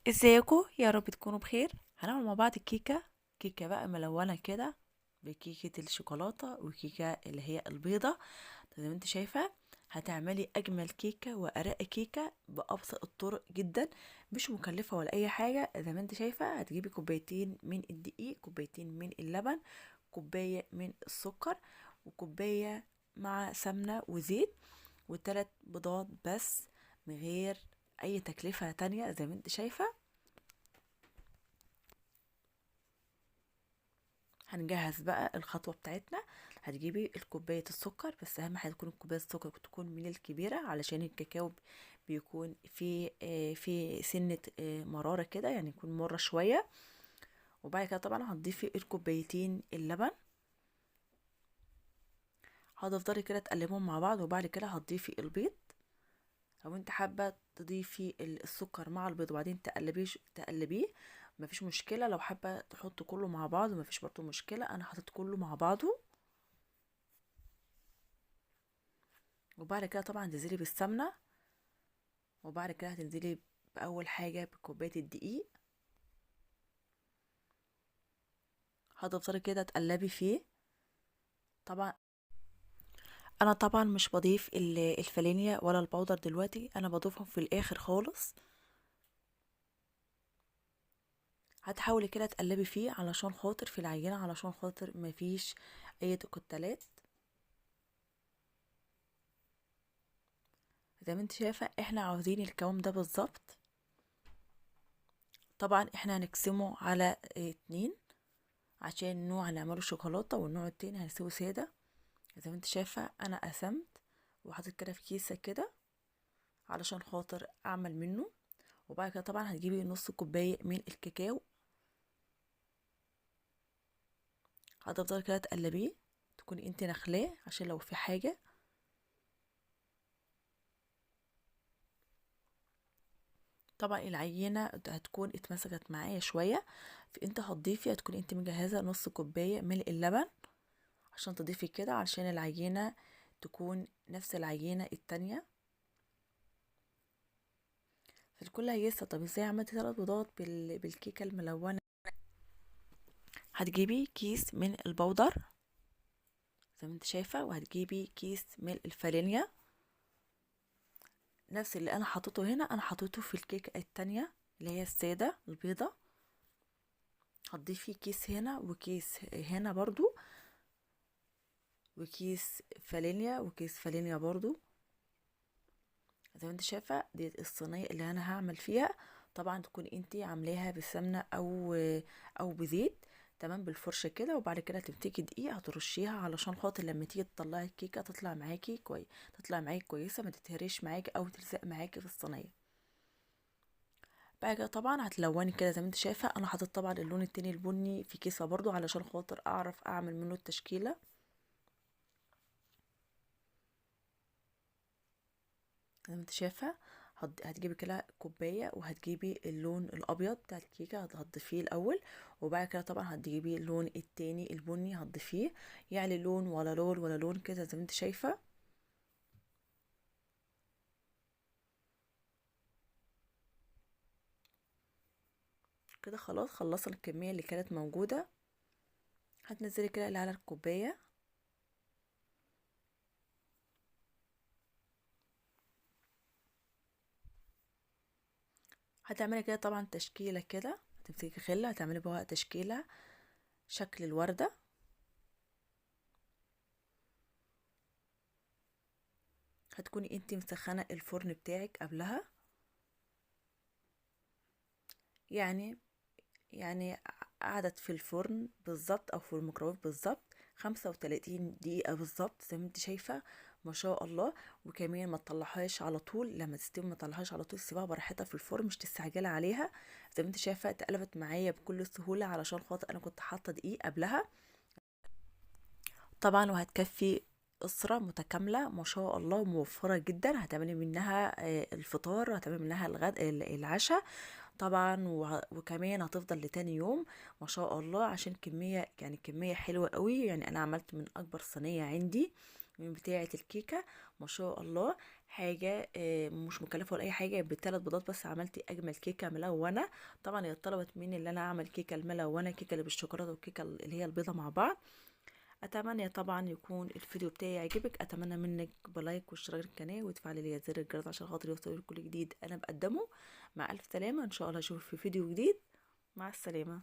ازيكم؟ يا رب تكونوا بخير. هنعمل مع بعض كيكه بقى ملونه كده، بكيكه الشوكولاته وكيكه اللي هي البيضه. زي ما انت شايفه، هتعملي اجمل كيكه وارق كيكه بابسط الطرق جدا، مش مكلفه ولا اي حاجه. زي ما انت شايفه، هتجيبي كوبايتين من الدقيق، كوبايتين من اللبن، كوبايه من السكر، وكوبايه مع سمنه وزيت، وثلاث بيضات بس، من غير اي تكلفه تانية. زي ما انت شايفه، هنجهز بقى الخطوة بتاعتنا. هتجيبي الكوباية السكر، بس اهم حاجة تكون كوباية السكر تكون من الكبيرة، علشان الكاكاو بيكون في سنة مرارة كده، يعني يكون مرة شوية. وبعد كده طبعا هتضيفي الكوبايتين اللبن، هتفضلي كده تقلبهم مع بعض. وبعد كده هتضيفي البيض، لو انت حابة تضيفي السكر مع البيض وبعدين تقلبيه مفيش مشكلة. لو حابة تحط كله مع بعض مفيش برضو مشكلة، انا حطيت كله مع بعضه. وبعد كده طبعا تنزلي بالسمنة، وبعد كده هتنزلي بأول حاجة بكوباية الدقيق، هتفضلي كده تقلبي فيه. طبعا انا طبعا مش بضيف الفانيليا ولا البودر دلوقتي، انا بضيفهم في الاخر خالص. هتحاولي كده تقلبي فيه علشان خاطر في العجينة، علشان خاطر مفيش اي كتلات. زي ما انت شايفة، احنا عاوزين القوام ده بالظبط. طبعا احنا هنقسمه على اتنين، عشان نوع هنعمله شوكولاتة والنوع التاني هنسيبه سادة. زي ما انت شايفة، انا قسمت وحطيت كده في كيسة كده علشان خاطر اعمل منه. وبعد كده طبعا هتجيبي نص كوباية من الكاكاو، هتفضل كده تقلبيه، تكوني انت نخلاه عشان لو في حاجة. طبعا العجينة هتكون اتمسكت معايا شوية، فانت هتضيفي، هتكون انت مجهزة نص كوباية من اللبن عشان تضيفي كده، علشان العجينة تكون نفس العجينة التانية. فالكل هيسا، طب ازاي عملتي 3 بيضات بالكيكة الملونة؟ هتجيبي كيس من البودر زي ما انت شايفة، وهتجيبي كيس من الفانيليا، نفس اللي انا حطيته هنا انا حطيته في الكيكة التانية اللي هي السادة البيضة. هتضيفي كيس هنا وكيس هنا برضو، وكيس فانيليا وكيس فانيليا برضو. زي ما انت شايفة، دي الصينية اللي انا هعمل فيها. طبعا تكون انت عاملاها بسمنة او بزيت، تمام، بالفرشة كده. وبعد كده تمسكي دقيقة هترشيها، علشان خاطر لما تيجي تطلعي الكيكة تطلع معاكي كويس، تطلع معاكي كويسة، ما تتهريش معاكي او تلزق معاكي في الصينية. بعد كده طبعا هتلوني كده زي ما انت شايفة. انا حطيت طبعا اللون التاني البني في كيسة برضو، علشان خاطر اعرف اعمل منه التشكيلة. زي ما انت شايفة، هتجيبي كده كوباية وهتجيبي اللون الابيض بتاع الكيكة هتضيفيه الاول. وبعد كده طبعا هتجيبي اللون التاني البني هتضيفيه، يعني لون ولا لون ولا لون كده زي ما انت شايفة. كده خلاص خلصنا الكمية اللي كانت موجودة. هتنزلي كده اللي على الكوباية، هتعملي كده طبعا تشكيلة كده، هتمسكي خلة هتعملي بقى تشكيلة شكل الوردة. هتكوني انتي مسخنة الفرن بتاعك قبلها، يعني يعني قعدت في الفرن بالظبط او في الميكرويف بالظبط 35 دقيقة بالظبط زي ما انت شايفة. ما شاء الله. وكمان ما تطلعهاش على طول، لما تستوي ما تطلعهاش على طول، سيبها براحتها في الفرن، مش تستعجلي عليها. زي ما انت شايفة اتقلبت معايا بكل سهولة، علشان خاطر انا كنت حاطة دقيق قبلها. طبعا وهتكفي أسرة متكاملة ما شاء الله، وموفرة جدا. هتعملي منها الفطار، هتعملي منها العشاء طبعا، وكمان هتفضل لتاني يوم ما شاء الله، عشان كمية، يعني كمية حلوة قوي. يعني انا عملت من اكبر صينية عندي من بتاعة الكيكة ما شاء الله. حاجة مش مكلفة ولا اي حاجة، بالثلاث بيضات بس عملتي اجمل كيكة ملونة. طبعا هي طلبت مني اللي انا اعمل كيكة الملونة، الكيكة اللي بالشوكولاتة والكيكة اللي هي البيضة مع بعض. اتمنى طبعا يكون الفيديو بتاعي يعجبك، اتمنى منك بلايك واشتراك القناه وتفعلي لي زر الجرس عشان خاطر يوصلك كل جديد انا بقدمه. مع الف سلامه، ان شاء الله اشوفك في فيديو جديد. مع السلامه.